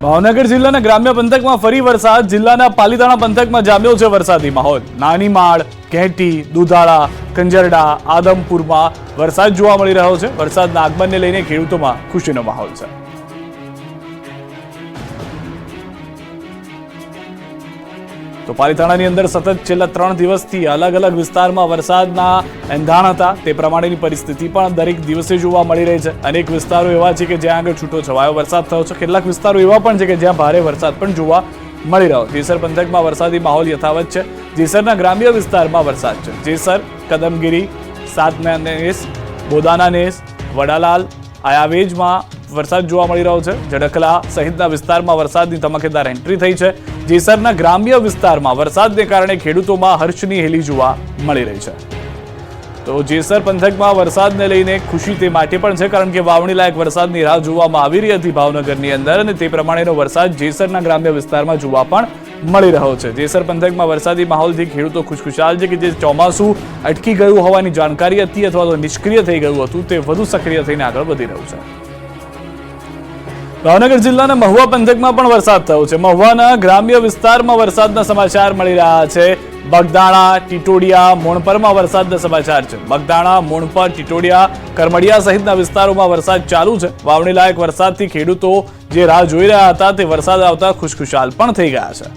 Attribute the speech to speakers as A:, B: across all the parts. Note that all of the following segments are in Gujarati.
A: ભાવનગર જિલ્લાના ગ્રામ્ય પંથકમાં ફરી વરસાદ. જિલ્લાના પાલીતાણા પંથકમાં જામ્યો છે વરસાદી માહોલ. નાનીમાળ, ઘેટી, દુધાળા, કંજરડા, આદમપુરમાં વરસાદ જોવા મળી રહ્યો છે. વરસાદના આગમનને લઈને ખેડૂતોમાં ખુશીનો માહોલ છે. તો પાલીતાણાની અંદર સતત છેલ્લા 3 દિવસથી અલગ અલગ વિસ્તારમાં વરસાદના એંધાણ હતા. તે પ્રમાણેની પરિસ્થિતિ પણ દરેક દિવસે જોવા મળી રહી છે. અનેક વિસ્તારો એવા છે કે જ્યાં આગળ છૂટો છવાયો વરસાદ થયો છે. કેટલાક વિસ્તારો એવા પણ છે કે જ્યાં ભારે વરસાદ પણ જોવા મળી રહ્યો. જેસર પંથકમાં વરસાદી માહોલ યથાવત છે. જેસરના ગ્રામ્ય વિસ્તારમાં વરસાદ છે. જેસર, કદમગીરી, સાતનાનેસ, બોદાનાનેસ, વડાલાલ, આયાવેજમાં વરસાદ જોવા મળી રહ્યો છે. જડકલા સહિતના વિસ્તારમાં વરસાદની ધમાકેદાર એન્ટ્રી થઈ છે. જેસરના ગ્રામ્ય વિસ્તારમાં વરસાદને કારણે ખેડૂતોમાં હર્ષની હેલી જોવા મળી રહી છે. તો જેસર પંથકમાં વરસાદને લઈને ખુશી તે માટે પણ છે કારણ કે વાવણી લાયક વરસાદની રાહ જોવામાં આવી રહી હતી ભાવનગરની અંદર, અને તે પ્રમાણેનો વરસાદ જેસરના ગ્રામ્ય વિસ્તારમાં જોવા પણ મળી રહ્યો છે. જેસર પંથકમાં વરસાદી માહોલથી ખેડૂતો ખુશખુશાલ છે કે જે ચોમાસું અટકી ગયું હોવાની જાણકારી હતી અથવા તો નિષ્ક્રિય થઈ ગયું હતું તે વધુ સક્રિય થઈને આગળ વધી રહ્યું છે. ભાવનગર જિલ્લાના મહુવા પંથકમાં પણ વરસાદ થયો છે. મહુવાના ગ્રામ્ય વિસ્તારમાં વરસાદના સમાચાર મળી રહ્યા છે. બગદાણા, ટીટોડિયા, મોણપરમાં વરસાદના સમાચાર છે. બગદાણા, મોણપર, ટીટોડિયા, કરમડિયા સહિતના વિસ્તારોમાં વરસાદ ચાલુ છે. વાવણી લાયક વરસાદથી ખેડૂતો જે રાહ જોઈ રહ્યા હતા તે વરસાદ આવતા ખુશખુશાલ પણ થઈ ગયા છે.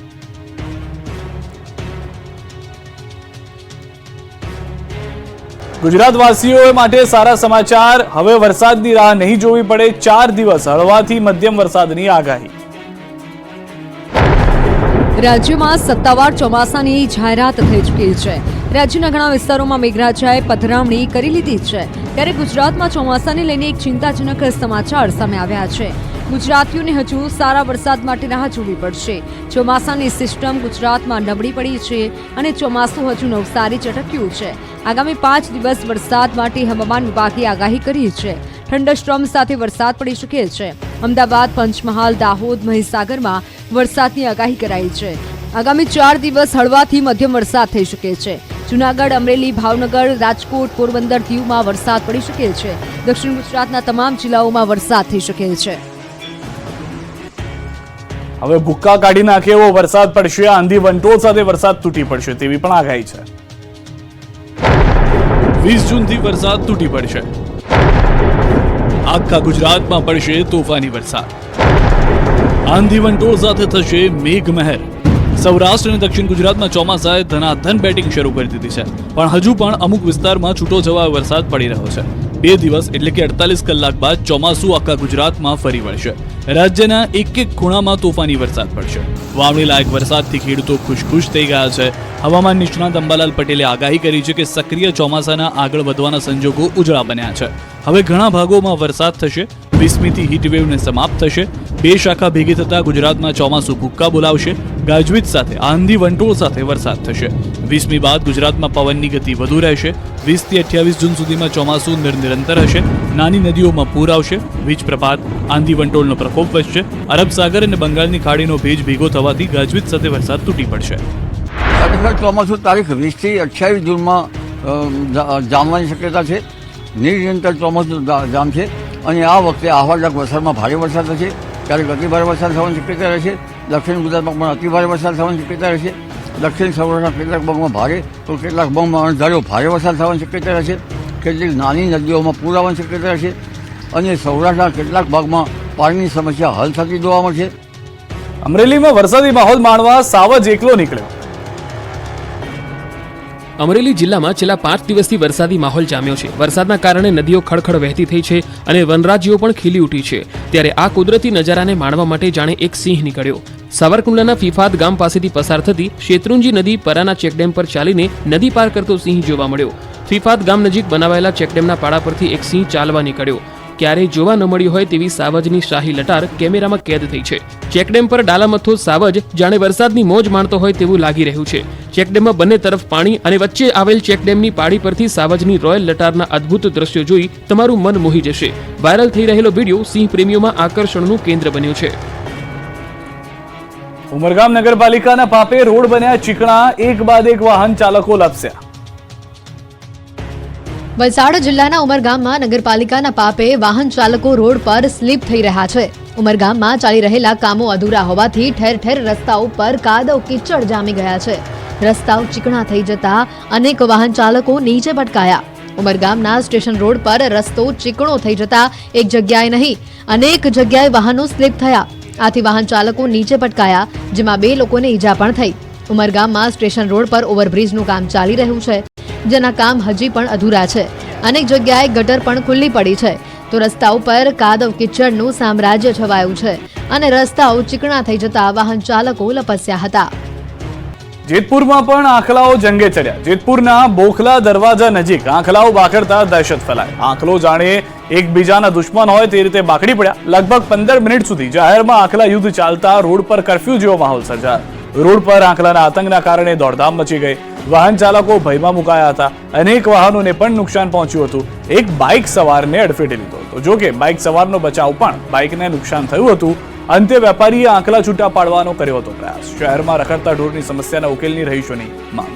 A: ગુજરાતવાસીઓ માટે સારા સમાચાર. હવે વરસાદની રાહ નહીં જોવી પડે. 4 દિવસ હળવાથી મધ્યમ વરસાદની આગાહી.
B: રાજ્યમાં સત્તાવાર ચોમાસાની જાહેરાત થઈ ચૂકી છે. રાજ્યના ઘણા વિસ્તારોમાં મેઘરાજાએ પધરામણી કરી લીધી છે. ત્યારે ગુજરાતમાં ચોમાસાને લઈને એક ચિંતાજનક સમાચાર સામે આવ્યા છે. ગુજરાતીઓને હજુ સારા વરસાદ માટે રાહ જોવી પડશે. ચોમાસાની સિસ્ટમ ગુજરાતમાં નબળી પડી છે અને ચોમાસું હજુ નવસારી ચટક્યું છે. આગામી 5 દિવસ વરસાદ માટે હવામાન વિભાગે આગાહી કરી છે. થંડરસ્ટોર્મ સાથે વરસાદ પડી શકે છે. અમદાવાદ, પંચમહાલ, દાહોદ, મહીસાગરમાં વરસાદની આગાહી કરાઈ છે. આગામી 4 દિવસ હળવાથી મધ્યમ વરસાદ થઈ શકે છે. જૂનાગઢ, અમરેલી, ભાવનગર, રાજકોટ, પોરબંદર, દીવમાં વરસાદ પડી શકે છે. દક્ષિણ ગુજરાતના તમામ જિલ્લાઓમાં વરસાદ થઈ શકે છે.
A: હવે ભૂક્કા કાઢી નાખે એવો વરસાદ પડશે. આંધી વંટોળ સાથે વરસાદ તૂટી પડશે તેવી પણ આગાહી છે. 20 જૂનથી વરસાદ તૂટી પડશે. આખા ગુજરાતમાં પડશે તોફાની વરસાદ. આંધી વંટોળ સાથે થશે મેઘમહેર. સૌરાષ્ટ્ર અને દક્ષિણ ગુજરાતમાં ચોમાસાએ ધનાધન બેટિંગ શરૂ કરી દીધી છે, પણ હજુ પણ અમુક વિસ્તારમાં છૂટો છવાયો વરસાદ પડી રહ્યો છે. 2 દિવસ એટલે કે 48 કલાક બાદ ચોમાસું આખા ગુજરાતમાં ફરી વળશે. રાજ્યના એક ખૂણામાં તોફાની વરસાદ પડશે. વાવણી લાયક વરસાદથી ખેડૂતો ખુશ થઈ ગયા છે. હવામાન નિષ્ણાત અંબાલાલ પટેલે આગાહી કરી છે કે સક્રિય ચોમાસાના આગળ વધવાના સંજોગો ઉજળા બન્યા છે. હવે ઘણા ભાગોમાં વરસાદ થશે. 20મીથી હીટવેવને સમાપ્ત થશે. 2 શાખા ભેગી થતા ગુજરાતમાં ચોમાસું ભૂક્કા બોલાવશે. ગાજવીજ સાથે આંધી વંટોળ સાથે વરસાદ થશે. 20મી બાદ ગુજરાતમાં પવનની ગતિ વધુ રહેશે. 20 થી 28 જૂન સુધીમાં ચોમાસું નિરંતર હશે. નાની નદીઓમાં પૂર આવશે. વીજપ્રપાત, આંધી વંટોળનો પ્રકોપ વધશે. અરબ સાગર અને બંગાળની ખાડીનો ભેજ ભેગો થવાથી ગાજવીજ સાથે વરસાદ તૂટી પડશે.
C: ચોમાસું તારીખ 20 થી 28 જૂનમાં જામવાની શક્યતા છે. નિરંતર ચોમાસું જામશે અને આ વખતે આહવાનક વરસાદમાં ભારે વરસાદ થશે. ક્યારેક અતિભારે વરસાદ થવાની શક્યતા રહેશે. દક્ષિણ ગુજરાતમાં પણ અતિભારે વરસાદ થવાની શક્યતા રહેશે. દક્ષિણ સૌરાષ્ટ્રના કેટલાક ભાગમાં ભારે તો કેટલાક ભાગમાં અણધાર્યો ભારે વરસાદ થવાની શક્યતા રહેશે. કેટલીક નાની નદીઓમાં પૂર આવવાની શક્યતા રહેશે અને સૌરાષ્ટ્રના કેટલાક ભાગમાં પાણીની સમસ્યા હલ થતી જોવા મળશે.
A: અમરેલીમાં વરસાદી માહોલ માણવા સાવજ એકલો નીકળ્યો.
D: અમરેલી જિલ્લામાં છેલ્લા 5 દિવસથી વરસાદી માહોલ જામ્યો છે. વરસાદના કારણે નદીઓ ખળખળ વહેતી થઈ છે અને વનરાજીઓ પણ ખીલી ઉઠી છે. ત્યારે આ કુદરતી નજારાને માણવા માટે જાણે એક સિંહ નીકળ્યો. સાવરકુંડલાના ફીફાદ ગામ પાસેથી પસાર થતી શેત્રુંજી નદી પરાના ચેકડેમ પર ચાલીને નદી પાર કરતો સિંહ જોવા મળ્યો. ફીફાદ ગામ નજીક બનાવાયેલા ચેકડેમના પાડા પરથી એક સિંહ ચાલવા નીકળ્યો. ક્યારેય જોવા ન મળી હોય તેવી સાવજની શાહી લટાર કેમેરામાં કેદ થઈ છે. ચેકડેમ પર ડાલામથ્થો સાવજ જાણે વરસાદની મોજ માણતો હોય તેવું લાગી રહ્યું છે. ચેકડેમમાં બંને તરફ પાણી અને વચ્ચે આવેલ ચેકડેમની પાડી પરથી સાવજની રોયલ લટારના અદ્ભુત દ્રશ્યો જોઈ તમારું મન મોહી જશે. વાયરલ થઈ રહેલો વિડીયો સિંહ પ્રેમીઓમાં આકર્ષણનું કેન્દ્ર બન્યું છે.
A: ઉમરગામ નગરપાલિકાના પાપે રોડ બન્યા ચીકણા. એક બાદ એક વાહન ચાલકો લપસ્યા.
E: વલસાડ જિલ્લાના ઉમરગામમાં નગરપાલિકાના પાપે વાહન ચાલકો રોડ પર સ્લીપ થઈ રહ્યા છે.
B: ઉમરગામમાં ચાલી રહેલા કામો અધૂરા હોવાથી ઠેર ઠેર રસ્તાઓ પર કાદવ કીચડ જામી ગયા છે. રસ્તાઓ ચીકણા થઈ જતા અનેક વાહન ચાલકો નીચે પટકાયા. ઉમરગામના સ્ટેશન રોડ પર રસ્તો ચીકણો થઈ જતા એક જગ્યાએ નહીં અનેક જગ્યાએ વાહનો સ્લીપ થયા. આથી વાહન ચાલકો નીચે પટકાયા, જેમાં 2 લોકોને ઈજા પણ થઈ. ઉમરગામમાં સ્ટેશન રોડ પર ઓવરબ્રિજનું કામ ચાલી રહ્યું છે, જેના કામ હજી પણ અધૂરા છે. અનેક જગ્યાએ ગટર પણ ખુલ્લી પડી છે, તો રસ્તાઓ પર કાદવ કીચડનું સામ્રાજ્ય છવાયું છે અને રસ્તાઓ ચીકણા થઈ જતા વાહન ચાલકો લપસ્યા હતા.
A: જેતપુરમાં પણ આંખલાઓ જંગે ચડ્યા. જેતપુરના બોખલા દરવાજા નજીક આંખલાઓ બાખડતા દહેશત ફેલાઈ. આંખલો જાણે એકબીજાના દુશ્મન હોય તે રીતે બાખડી પડ્યા. લગભગ 15 મિનિટ સુધી જાહેરમાં આંખલા યુદ્ધ ચાલતા રોડ પર કર્ફ્યુ જેવો માહોલ સર્જાયો. રોડ પર આંખલાના આતંકના કારણે દોડધામ મચી ગઈ. વાહન ચાલકો ભયમાં મુકાયા હતા. અનેક વાહનોને પણ નુકસાન પહોંચ્યું હતું. એક બાઇક સવારને અડફેટે લીધો હતો. જો કે બાઇક સવારનો બચાવ પણ બાઇકને નુકસાન થયું હતું. અંતે વેપારીએ આંખલા છૂટા પાડવાનો કર્યો હતો પ્રયાસ. શહેરમાં રખડતા ઢોરની સમસ્યાના ઉકેલની રહીશોની માંગ.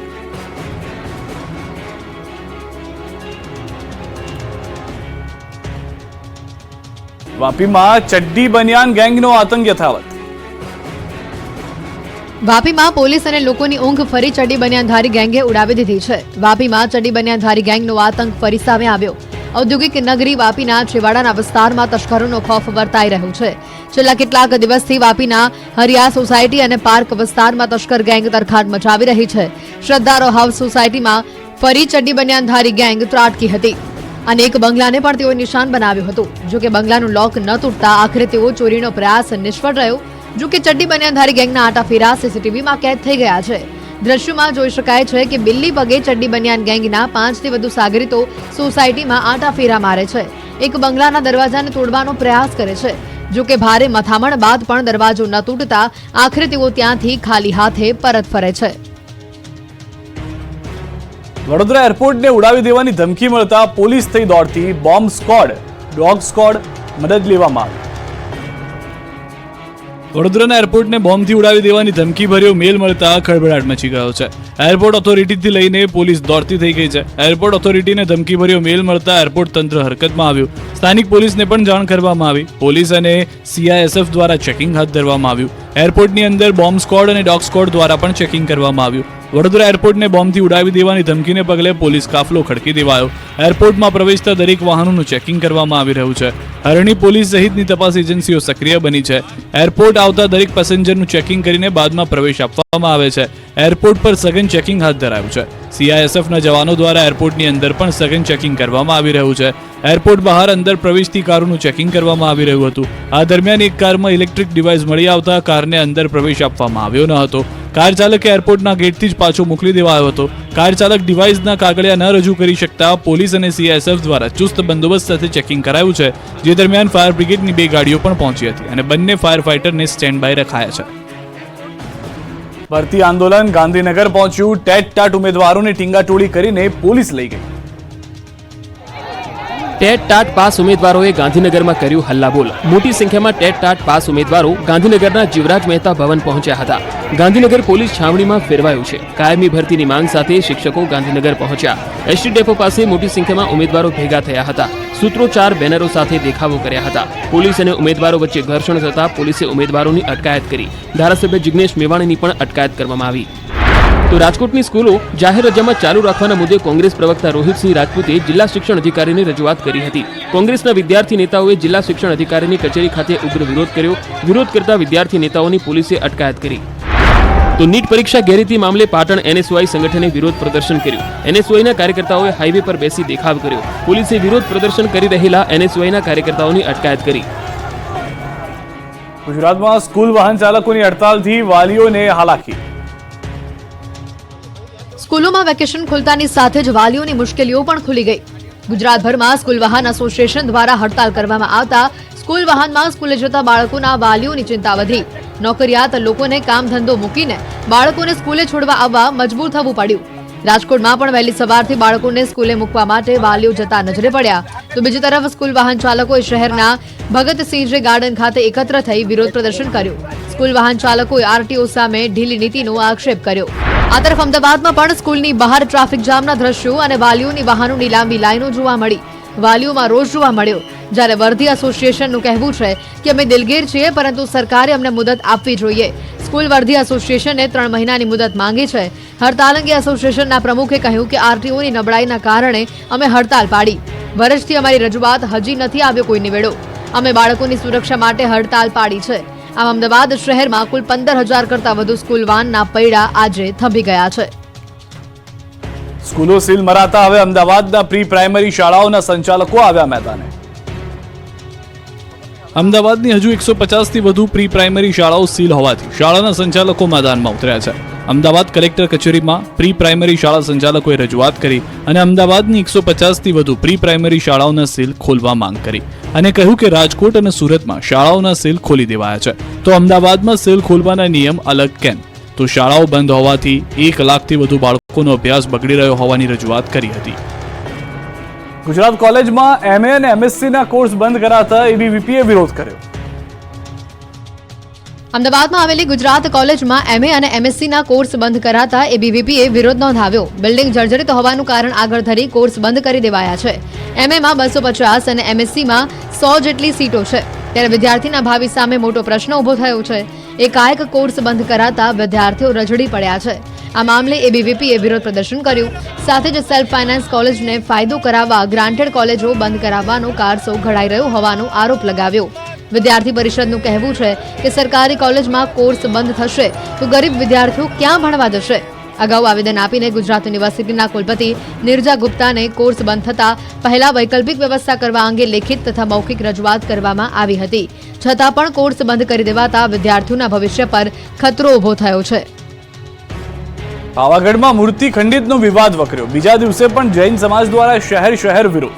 A: વાપીમાં ચડ્ડી બનિયાન ગેંગનો આતંક યથાવત.
B: વાપીમાં પોલીસ અને લોકોની ઊંઘ ફરી ચડ્ડી બનિયાનધારી ગેંગે ઉડાવી દીધી છે. વાપીમાં ચડ્ડી બનિયાનધારી ગેંગનો આતંક ફરી સામે આવ્યો. ઔદ્યોગિક નગરી વાપીના છેવાડાના વિસ્તારમાં તસ્કરોનો ખૌફ વર્તાઈ રહ્યો છે. છેલ્લા કેટલાક દિવસથી વાપીના હરિયા સોસાયટી અને પાર્ક વિસ્તારમાં તસ્કર ગેંગ તરખાટ મચાવી રહી છે. શ્રદ્ધારો હાઉસ સોસાયટીમાં ફરી ચડ્ડી બનિયાનધારી ગેંગ ત્રાટકી હતી. અનેક બંગલાને પણ તેઓ નિશાન બનાવ્યું હતું. જો કે બંગલાનું લોક ન તૂટતા આખરે તેઓ ચોરીનો પ્રયાસ નિષ્ફળ રહ્યો. જો કે ચડ્ડી બનિયાનધારી ગેંગના આટાફેરા સીસીટીવીમાં કેદ થઈ ગયા છે. દ્રશ્યોમાં જોઈ શકાય છે કે બિલ્લી પગે ચડ્ડી બનિયાન ગેંગના 5 થી વધુ સાગરીતો સોસાયટીમાં આટાફેરા મારે છે. એક બંગલાના દરવાજાને તોડવાનો પ્રયાસ કરે છે. જો કે ભારે મથામણ બાદ પણ દરવાજો ન તૂટતા આખરે તેઓ ત્યાંથી ખાલી હાથે પરત ફરે છે.
A: વડોદરા એરપોર્ટને ઉડાવી દેવાની ધમકી મળતા પોલીસ થઈ દોડતી. બોમ્બ સ્ક્વોડ, ડોગ સ્ક્વોડ મદદ લેવામાં આવી. વડોદરાના એરપોર્ટને બોમ્બથી ઉડાવી દેવાની ધમકી ભર્યો મેલ મળતા ખળભળાટ મચી ગયો છે. એરપોર્ટ ઓથોરિટીથી લઈને પોલીસ દોડતી થઈ ગઈ છે. એરપોર્ટ ઓથોરિટીને ધમકી ભર્યો મેલ મળતા એરપોર્ટ તંત્ર હરકતમાં આવ્યું. સ્થાનિક પોલીસને પણ જાણ કરવામાં આવી. પોલીસ અને CISF દ્વારા ચેકિંગ હાથ ધરવામાં આવ્યું. એરપોર્ટની અંદર બોમ્બ સ્ક્વોડ અને ડોગ સ્ક્વોડ દ્વારા પણ ચેકિંગ કરવામાં આવ્યું. વડોદરા એરપોર્ટને બોમ્બથી ઉડાવી દેવાની ધમકીને પગલે પોલીસ કાફલો ખડકી દેવાયો. એરપોર્ટમાં પ્રવેશતા દરેક વાહનોનું ચેકિંગ કરવામાં આવી રહ્યું છે. હરણી પોલીસ સહિતની તપાસ એજન્સીઓ સક્રિય બની છે. એરપોર્ટ આવતા દરેક પેસેન્જરનું ચેકિંગ કરીને બાદમાં પ્રવેશ આપવામાં આવે છે. એરપોર્ટ પર સઘન ચેકિંગ હાથ ધરાયું છે. CISFના જવાનો દ્વારા એરપોર્ટની અંદર પણ સઘન ચેકિંગ કરવામાં આવી રહ્યું છે. એરપોર્ટ બહાર અંદર પ્રવેશતી કારોનું ચેકિંગ કરવામાં આવી રહ્યું હતું. આ દરમિયાન એક કારમાં ઇલેક્ટ્રિક ડિવાઇસ મળી આવતા કારને અંદર પ્રવેશ આપવામાં આવ્યો ન હતો. કાર ચાલકે એરપોર્ટના ગેટથી જ પાછો મોકલી દેવાયો હતો. કાર ચાલક ડિવાઇસના કાગળિયા ન રજૂ કરી શકતા પોલીસ અને CISF દ્વારા ચુસ્ત બંદોબસ્ત સાથે ચેકિંગ કરાયું છે. જે દરમિયાન ફાયર બ્રિગેડની 2 ગાડીઓ પણ પહોંચી હતી અને બંને ફાયર ફાઇટરને સ્ટેન્ડ બાય રખાયા છે. ભરતી આંદોલન ગાંધીનગર પહોંચ્યું. ટેટ-ટાટ ઉમેદવારોને ટીંગાટોળી કરીને પોલીસ લઈ ગઈ.
D: ટેટ-ટાટ પાસ ઉમેદવારોએ ગાંધીનગરમાં કર્યું હલ્લાબોલ. મોટી સંખ્યામાં ટેટ-ટાટ પાસ ઉમેદવારો ગાંધીનગરના જીવરાજ મહેતા ભવન પહોંચ્યા હતા. ગાંધીનગર પોલીસ છાવણીમાં ફેરવાયું છે. કાયમી ભરતીની માંગ સાથે શિક્ષકો ગાંધીનગર પહોંચ્યા. ST ડેપો પાસે મોટી સંખ્યામાં ઉમેદવારો ભેગા થયા હતા. સૂત્રોચ્ચાર બેનરો સાથે દેખાવો કર્યા હતા. પોલીસ અને ઉમેદવારો વચ્ચે ઘર્ષણ થતા પોલીસે ઉમેદવારોની અટકાયત કરી. ધારાસભ્ય જિગ્નેશ મેવાણીની પણ અટકાયત કરવામાં આવી. તો રાજકોટની સ્કૂલો જાહેર રજામાં ચાલુ રાખવાના મુદ્દે કોંગ્રેસ પ્રવક્તા રોહિતસિંહ રાજપૂતે જિલ્લા શિક્ષણ અધિકારીને રજૂઆત કરી હતી. કોંગ્રેસના વિદ્યાર્થી નેતાઓએ જિલ્લા શિક્ષણ અધિકારીની કચેરી ખાતે ઉગ્ર વિરોધ કર્યો. વિરોધ કરતા વિદ્યાર્થી નેતાઓની પોલીસે અટકાયત કરી. તો નીટ પરીક્ષા ગેરરીતિ મામલે પાટણ NSY સંગઠને વિરોધ પ્રદર્શન કર્યું. NSYના કાર્યકર્તાઓએ હાઈવે પર બેસી દેખાવ કર્યો. પોલીસે વિરોધ પ્રદર્શન કરી રહેલા NSYના કાર્યકર્તાઓની અટકાયત કરી.
A: ગુજરાતમાં સ્કૂલ વાહન ચાલકોની હડતાલથી વાલીઓને હાલાકી.
B: સ્કૂલોમાં વેકેશન ખુલતાની સાથે જ વાલીઓની મુશ્કેલીઓ પણ ખુલી ગઈ. ગુજરાતભરમાં સ્કૂલ વાહન એસોસિએશન દ્વારા હડતાલ કરવામાં આવતા સ્કૂલ વાહનમાં સ્કૂલે જતા બાળકોના વાલીઓની ચિંતા વધી. નોકરિયાત લોકોને કામ ધંધો મૂકીને બાળકોને સ્કૂલે છોડવા આવવા મજબૂર થવું પડ્યું. રાજકોટમાં પણ વહેલી સવારથી બાળકોને સ્કૂલે મૂકવા માટે વાલીઓ જતા નજરે પડ્યા. તો બીજી તરફ સ્કૂલ વાહન ચાલકોએ શહેરના ભગતસિંહજી ગાર્ડન ખાતે એકત્ર થઈ વિરોધ પ્રદર્શન કર્યું. સ્કૂલ વાહન ચાલકોએ RTO સામે ઢીલી નીતિનો આક્ષેપ કર્યો. આ તરફ અમદાવાદમાં પણ સ્કૂલની બહાર ટ્રાફિક જામના દ્રશ્યો અને વાલીઓની વાહનોની લાંબી લાઈનો જોવા મળી.
E: વાલીઓમાં રોષ જોવા મળ્યો, જ્યારે વર્ધી એસોસિએશનનું કહેવું છે કે અમે દિલગીર છીએ, પરંતુ સરકારે અમને મુદત આપવી જોઈએ. સ્કૂલ વર્ધી એસોસિએશને 3 મહિનાની મુદત માંગી છે. હડતાલ અંગે એસોસિએશનના પ્રમુખે કહ્યું કે આરટીઓની નબળાઈના કારણે અમે હડતાલ પાડી. વર્ષથી અમારી રજૂઆત હજી નથી આવ્યો કોઈ નિવેડો. અમે બાળકોની સુરક્ષા માટે હડતાલ પાડી છે. આમ અમદાવાદ શહેરમાં કુલ 15,000 કરતાં વધુ સ્કૂલ વાનના પૈડા આજે થંભી ગયા છે.
A: સ્કૂલો સીલ મરાતા હવે અમદાવાદના પ્રી પ્રાઇમરી શાળાઓના સંચાલકો આવ્યા મેદાને. અમદાવાદની હજુ 150 થી વધુ પ્રી પ્રાઇમરી શાળાઓ સીલ હોવાથી શાળાના સંચાલકો મેદાનમાં ઉતર્યા છે. અમદાવાદ કલેક્ટર કચેરીમાં પ્રી પ્રાઇમરી શાળા સંચાલકોએ રજૂઆત કરી અને અમદાવાદની 150 થી વધુ પ્રી પ્રાઇમરી શાળાઓના સીલ ખોલવા માંગ કરી અને કહ્યું કે રાજકોટ અને સુરતમાં શાળાઓના સીલ ખોલી દેવાયા છે, તો અમદાવાદમાં સીલ ખોલવાના નિયમ અલગ કેમ? તો શાળાઓ બંધ હોવાથી 1 લાખથી વધુ બાળકોનો અભ્યાસ બગડી રહ્યો હોવાની રજૂઆત કરી હતી. ગુજરાત કોલેજમાં MA અને MSc ના કોર્સ બંધ કરાતા એબીવીપીએ વિરોધ કર્યો.
E: અમદાવાદમાં આવેલી ગુજરાત કોલેજમાં MA અને MSc ના કોર્સ બંધ કરાતા એબીવીપીએ વિરોધ નોંધાવ્યો. બિલ્ડિંગ જર્જરિત હોવાનું કારણ આગળ ધરી કોર્સ બંધ કરી દેવાયા છે. MA માં 250 અને MSc માં 100 જેટલી સીટો છે, ત્યારે વિદ્યાર્થીના ભાવિ સામે મોટો પ્રશ્ન ઊભો થયો છે. એકાએક કોર્સ બંધ કરાતા વિદ્યાર્થીઓ રજડી પડ્યા છે. આ મામલે એબીવીપીએ વિરોધ પ્રદર્શન કર્યું. સાથે જ સેલ્ફ ફાઇનાન્સ કોલેજને ફાયદો કરાવવા ગ્રાન્ટેડ કોલેજો બંધ કરાવવાનો કારસો ઘડાઈ રહ્યો હોવાનો આરોપ લગાવ્યો. વિદ્યાર્થી પરિષદનું કહેવું છે કે સરકારી કોલેજમાં કોર્સ બંધ થશે તો ગરીબ વિદ્યાર્થીઓ ક્યાં ભણવા જશે? અગાઉ આવેદન આપીને ગુજરાત યુનિવર્સિટીના કુલપતિ નિર્જા ગુપ્તાને કોર્સ બંધ થતા પહેલા વૈકલ્પિક વ્યવસ્થા કરવા અંગે લેખિત તથા મૌખિક રજૂઆત કરવામાં આવી હતી. છતાં પણ કોર્સ બંધ કરી દેવાતા વિદ્યાર્થીઓના ભવિષ્ય પર ખતરો ઊભો થયો છે.
A: પાવાગઢમાં મૂર્તિ ખંડિતનો વિવાદ વકર્યો. બીજા દિવસે પણ જૈન સમાજ દ્વારા શહેર વિરોધ.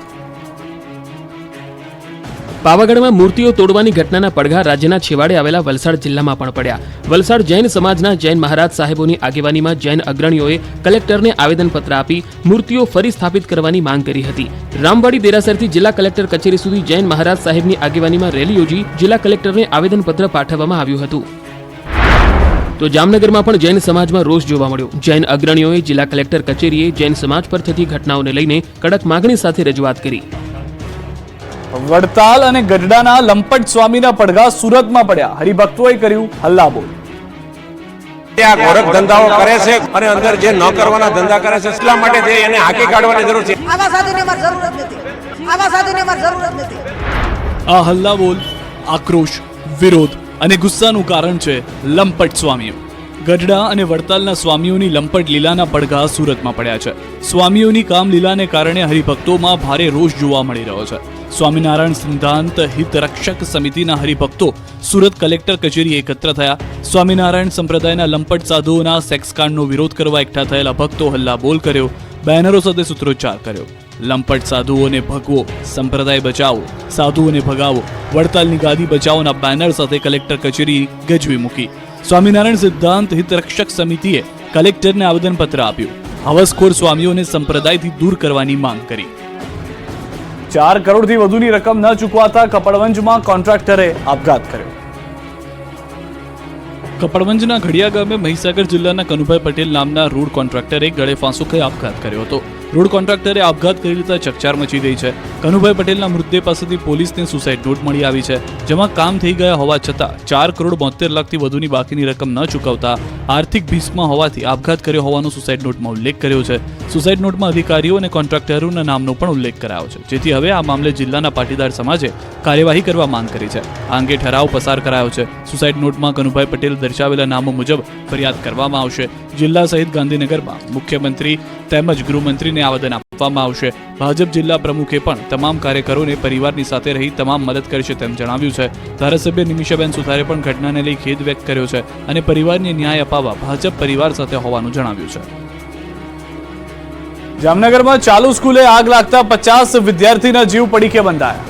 D: પાવાગઢમાં મૂર્તિઓ તોડવાની ઘટનાના પડઘા રાજ્યના છેવાડે આવેલા વલસાડ જિલ્લામાં પણ પડ્યા. વલસાડ જૈન સમાજના જૈન મહારાજ સાહેબોની આગેવાનીમાં જૈન અગ્રણીઓએ કલેક્ટરને આવેદનપત્ર આપી મૂર્તિઓ ફરી સ્થાપિત કરવાની માંગ કરી હતી. રામવાડી દેરાસરથી જિલ્લા કલેક્ટર કચેરી સુધી જૈન મહારાજ સાહેબની આગેવાનીમાં રેલી યોજી જિલ્લા કલેક્ટરને આવેદનપત્ર પાઠવવામાં આવ્યું હતું. તો જામનગરમાં પણ જૈન સમાજમાં રોષ જોવા મળ્યો. જૈન અગ્રણીઓએ જિલ્લા કલેક્ટર કચેરીએ જૈન સમાજ પર થતી ઘટનાઓને લઈને કડક માગણી સાથે રજૂઆત કરી.
A: વડતાલ અને ગઢડાના લંપટ સ્વામીના પડઘા સુરતમાં પડ્યા. હરિભક્તોએ કર્યું હલ્લાબોલ.
F: આ ગોરખ ધંધાઓ કરે છે અને અંદર જે ન કરવાના ધંધા કરે છે એટલા માટે જે એને હાકી કાઢવાની જરૂર છે.
G: આવા સાધુની અમારે જરૂરત નથી.
A: આ હલ્લાબોલ, આક્રોશ, વિરોધ અને ગુસ્સાનું કારણ છે લંપટ સ્વામીઓ. ગઢડા અને વડતાલના સ્વામીઓની લંપટ લીલાના પડઘા સુરતમાં પડ્યા છે. સ્વામીઓની કામલીલાને કારણે હરિભક્તોમાં ભારે રોષ જોવા મળી રહ્યો છે. સ્વામિનારાયણ સિદ્ધાંત હિત રક્ષક સમિતિના હરિભક્તો સુરત કલેક્ટર કચેરી એકત્ર થયા. સ્વામિનારાયણ સંપ્રદાયના લંપટ સાધુઓના સેક્સકાંડનો વિરોધ કરવા એકઠા થયેલા ભક્તો હલ્લાબોલ કર્યો, બેનરો સાથે સૂત્રોચ્ચાર કર્યો. લંપટ સાધુઓને ભગવો, સંપ્રદાય બચાવો, સાધુઓને ભગાવો, વડતાલની ગાદી બચાવોના બેનર સાથે કલેક્ટર કચેરી ગજવી મૂકી. સ્વામિનારાયણ સિદ્ધાંત હિત રક્ષક સમિતિએ કલેક્ટરને આવેદનપત્ર આપ્યું. હવસખોર સ્વામીઓને સંપ્રદાયથી દૂર કરવાની માંગ કરી. 4 કરોડથી વધુની રકમ ન ચૂકવાતા કપડવંજમાં કોન્ટ્રાક્ટરે આપઘાત કર્યો. કપડવંજના ઘડિયા ગામે મહીસાગર જિલ્લાના કનુભાઈ પટેલ નામના રોડ કોન્ટ્રાક્ટરે ગળે ફાંસો ખાઈ આપઘાત કર્યો હતો. રોડ કોન્ટ્રાક્ટરે આપઘાત કરી લેતા ચકચાર મચી ગઈ છે. કનુભાઈ પટેલના મૃતદેહ પાસેથી પોલીસને સુસાઇડ નોટ મળી આવી છે, જેમાં કામ થઈ ગયા હોવા છતાં 4 કરોડ 72 લાખથી વધુની બાકીની રકમ ન ચૂકવતા આર્થિક ભીસમાં હોવાથી આપઘાત કર્યો હોવાનો સુસાઇડ નોટમાં ઉલ્લેખ કર્યો છે. સુસાઇડ નોટમાં અધિકારીઓ અને કોન્ટ્રાક્ટરોના નામનો પણ ઉલ્લેખ કરાયો છે, જેથી હવે આ મામલે જિલ્લાના પાટીદાર સમાજે કાર્યવાહી કરવા માંગ કરી છે. આ અંગે ઠરાવ પસાર કરાયો છે. સુસાઇડ નોટમાં કનુભાઈ પટેલ દર્શાવેલા નામો મુજબ ફરિયાદ કરવામાં આવશે. જિલ્લા સહિત ગાંધીનગરમાં મુખ્યમંત્રી તેમજ ગૃહમંત્રીને આવેદન આપવામાં આવશે. ભાજપ જિલ્લા પ્રમુખે પણ તમામ કાર્યકરોને પરિવારની સાથે રહી તમામ મદદ કરશે તેમ જણાવ્યું છે. ધારાસભ્ય નિમિષાબેન સુથારે પણ ઘટનાને લઈ ખેદ વ્યક્ત કર્યો છે અને પરિવારને ન્યાય અપાવવા ભાજપ પરિવાર સાથે હોવાનું જણાવ્યું છે. જામનગરમાં ચાલુ સ્કૂલે આગ લાગતા 50 વિદ્યાર્થીના જીવ પડીકે બંધાયા.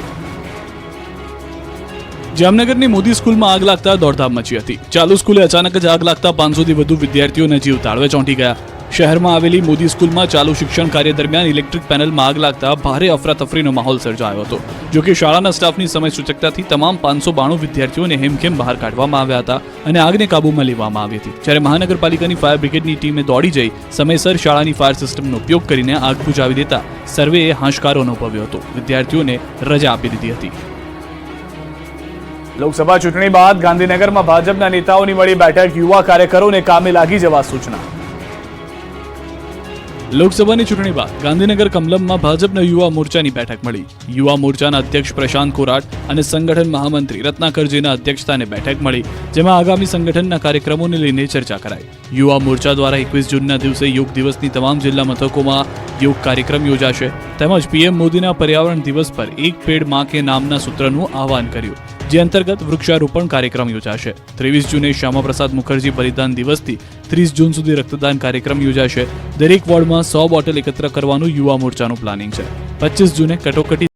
A: જામનગરની મોદી સ્કૂલમાં આગ લાગતા દોડધામ મચી હતી. ચાલુ સ્કૂલે અચાનક જ આગ લાગતા 500થી વધુ વિદ્યાર્થીઓના જીવ તાળવે ચોંટી ગયા. શહેરમાં આવેલી મોદી સ્કૂલમાં ચાલુ શિક્ષણ કાર્ય દરમિયાન ઇલેક્ટ્રિક પેનલમાં આગ લાગતા ભારે અફરાતફરીનો માહોલ સર્જાયો હતો. જો કે શાળાના સ્ટાફની સમય સૂચકતાથી તમામ 592 વિદ્યાર્થીઓને હેમખેમ બહાર કાઢવામાં આવ્યા હતા અને આગને કાબૂમાં લેવામાં આવી હતી. જ્યારે મહાનગરપાલિકાની ફાયર બ્રિગેડની ટીમે દોડી જઈ સમયસર શાળાની ફાયર સિસ્ટમનો ઉપયોગ કરીને આગ બુઝાવી દેતા સર્વેએ હાશકારો અનુભવ્યો હતો. વિદ્યાર્થીઓને રજા આપી દીધી હતી. લોકસભા ચૂંટણી બાદ ગાંધીનગરમાં ભાજપના નેતાઓની મળી બેઠક. યુવા કાર્યકરોને કામે લાગી જવા સૂચના. લોકસભાની ચૂંટણી બાદ ગાંધીનગર કમલમમાં ભાજપના યુવા મોરચાની બેઠક મળી. યુવા મોરચાના અધ્યક્ષ પ્રશાંત કોરાટ અને સંગઠન મહામંત્રી રત્નાકરજીના અધ્યક્ષસ્થાને બેઠક મળી, જેમાં આગામી સંગઠનના કાર્યક્રમોને લઈને ચર્ચા કરાઈ. યુવા મોરચા દ્વારા 21 જૂનના દિવસે યોગ દિવસની તમામ જિલ્લા મથકોમાં યોગ કાર્યક્રમ યોજાશે. તેમજ પીએમ મોદીના પર્યાવરણ દિવસ પર એક પેડ માં કે નામના સૂત્રનું આહવાન કર્યું, જે અંતર્ગત વૃક્ષારોપણ કાર્યક્રમ યોજાશે. 23 જૂને શ્યામાપ્રસાદ મુખર્જી બલિદાન દિવસથી 30 જૂન સુધી રક્તદાન કાર્યક્રમ યોજાશે. દરેક વોર્ડમાં 100 બોટલ એકત્ર કરવાનું યુવા મોરચાનું પ્લાનિંગ છે. 25 જૂને કટોકટી